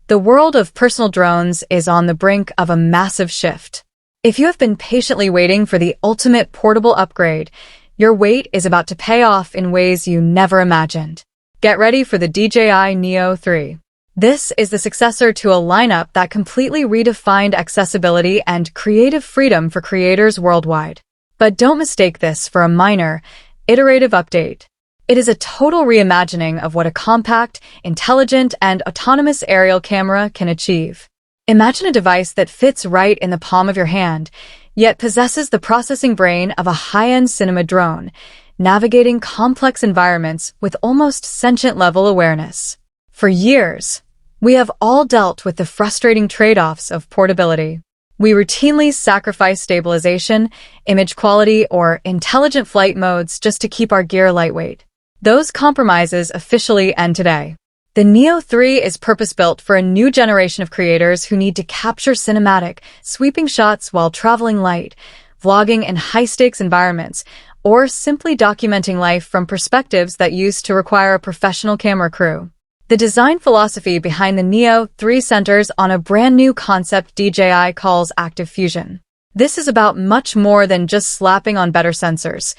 The world of personal drones is on the brink of a massive shift. If you have been patiently waiting for the ultimate portable upgrade, your wait is about to pay off in ways you never imagined. Get ready for the DJI Neo 3. This is the successor to a lineup that completely redefined accessibility and creative freedom for creators worldwide. But don't mistake this for a minor, iterative update. It is a total reimagining of what a compact, intelligent, and autonomous aerial camera can achieve. Imagine a device that fits right in the palm of your hand, yet possesses the processing brain of a high-end cinema drone, navigating complex environments with almost sentient-level awareness. For years, we have all dealt with the frustrating trade-offs of portability. We routinely sacrifice stabilization, image quality, or intelligent flight modes just to keep our gear lightweight. Those compromises officially end today. The Neo 3 is purpose-built for a new generation of creators who need to capture cinematic, sweeping shots while traveling light, vlogging in high-stakes environments, or simply documenting life from perspectives that used to require a professional camera crew. The design philosophy behind the Neo 3 centers on a brand new concept DJI calls active fusion. This is about much more than just slapping on better sensors.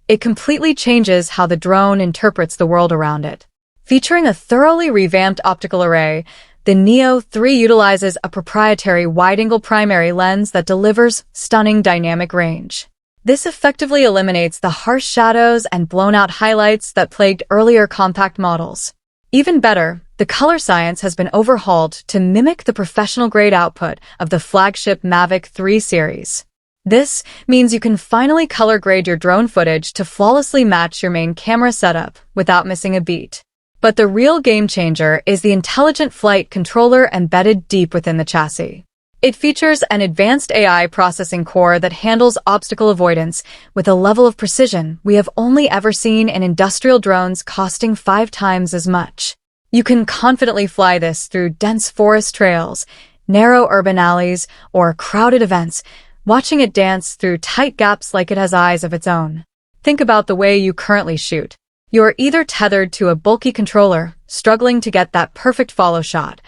It completely changes how the drone interprets the world around it. Featuring a thoroughly revamped optical array, the Neo 3 utilizes a proprietary wide-angle primary lens that delivers stunning dynamic range. This effectively eliminates the harsh shadows and blown-out highlights that plagued earlier compact models. Even better, the color science has been overhauled to mimic the professional-grade output of the flagship Mavic 3 series. This means you can finally color-grade your drone footage to flawlessly match your main camera setup without missing a beat. But the real game-changer is the intelligent flight controller embedded deep within the chassis. It features an advanced AI processing core that handles obstacle avoidance with a level of precision we have only ever seen in industrial drones costing 5 times as much. You can confidently fly this through dense forest trails, narrow urban alleys, or crowded events, watching it dance through tight gaps like it has eyes of its own. Think about the way you currently shoot. You're either tethered to a bulky controller, struggling to get that perfect follow shot,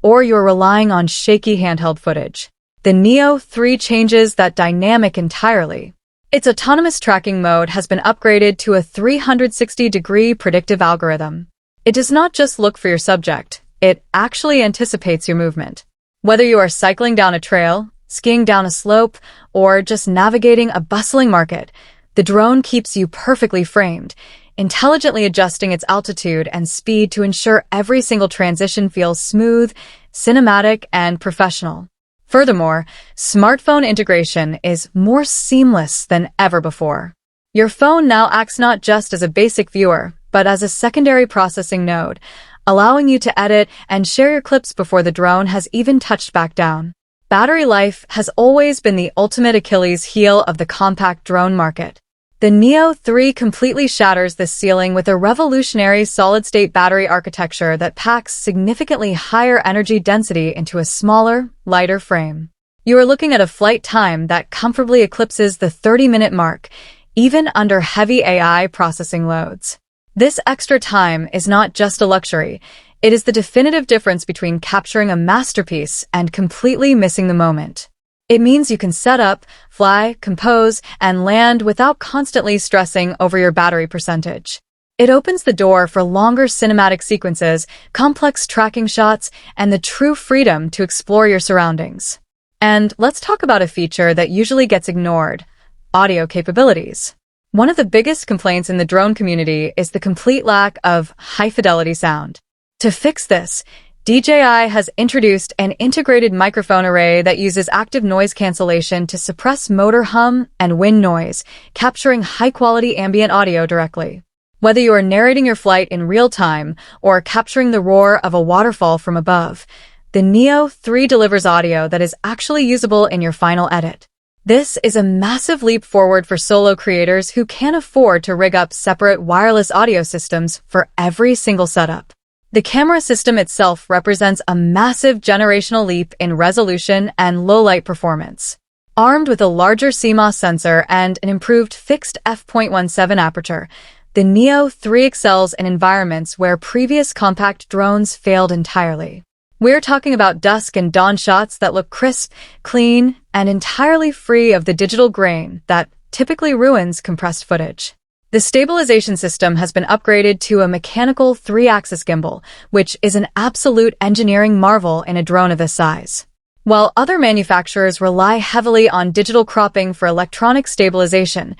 or you're relying on shaky handheld footage. The Neo 3 changes that dynamic entirely. Its autonomous tracking mode has been upgraded to a 360-degree predictive algorithm. It does not just look for your subject, it actually anticipates your movement. Whether you are cycling down a trail, skiing down a slope, or just navigating a bustling market, the drone keeps you perfectly framed, intelligently adjusting its altitude and speed to ensure every single transition feels smooth, cinematic, and professional. Furthermore, smartphone integration is more seamless than ever before. Your phone now acts not just as a basic viewer, but as a secondary processing node, allowing you to edit and share your clips before the drone has even touched back down. Battery life has always been the ultimate Achilles heel of the compact drone market. The Neo 3 completely shatters this ceiling with a revolutionary solid-state battery architecture that packs significantly higher energy density into a smaller, lighter frame. You are looking at a flight time that comfortably eclipses the 30-minute mark, even under heavy AI processing loads. This extra time is not just a luxury, it is the definitive difference between capturing a masterpiece and completely missing the moment. It means you can set up, fly, compose, and land without constantly stressing over your battery percentage. It opens the door for longer cinematic sequences, complex tracking shots, and the true freedom to explore your surroundings. And let's talk about a feature that usually gets ignored: audio capabilities. One of the biggest complaints in the drone community is the complete lack of high-fidelity sound. To fix this, DJI has introduced an integrated microphone array that uses active noise cancellation to suppress motor hum and wind noise, capturing high-quality ambient audio directly. Whether you are narrating your flight in real time or capturing the roar of a waterfall from above, the Neo 3 delivers audio that is actually usable in your final edit. This is a massive leap forward for solo creators who can't afford to rig up separate wireless audio systems for every single setup. The camera system itself represents a massive generational leap in resolution and low-light performance. Armed with a larger CMOS sensor and an improved fixed f.17 aperture, the Neo 3 excels in environments where previous compact drones failed entirely. We're talking about dusk and dawn shots that look crisp, clean, and entirely free of the digital grain that typically ruins compressed footage. The stabilization system has been upgraded to a mechanical 3-axis gimbal, which is an absolute engineering marvel in a drone of this size. While other manufacturers rely heavily on digital cropping for electronic stabilization,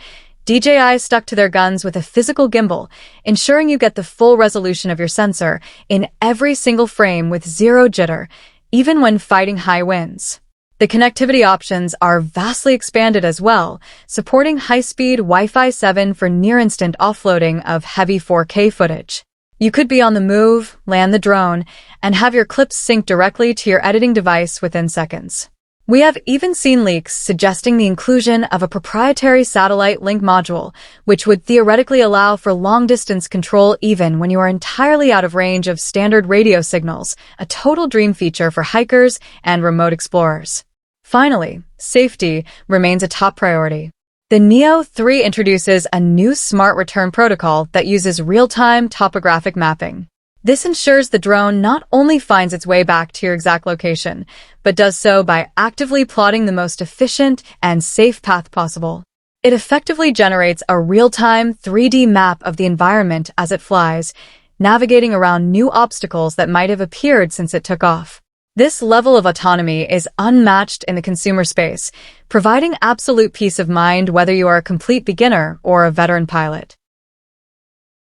DJI stuck to their guns with a physical gimbal, ensuring you get the full resolution of your sensor in every single frame with zero jitter, even when fighting high winds. The connectivity options are vastly expanded as well, supporting high-speed Wi-Fi 7 for near-instant offloading of heavy 4K footage. You could be on the move, land the drone, and have your clips sync directly to your editing device within seconds. We have even seen leaks suggesting the inclusion of a proprietary satellite link module, which would theoretically allow for long-distance control even when you are entirely out of range of standard radio signals, a total dream feature for hikers and remote explorers. Finally, safety remains a top priority. The Neo 3 introduces a new smart return protocol that uses real-time topographic mapping. This ensures the drone not only finds its way back to your exact location, but does so by actively plotting the most efficient and safe path possible. It effectively generates a real-time 3D map of the environment as it flies, navigating around new obstacles that might have appeared since it took off. This level of autonomy is unmatched in the consumer space, providing absolute peace of mind whether you are a complete beginner or a veteran pilot.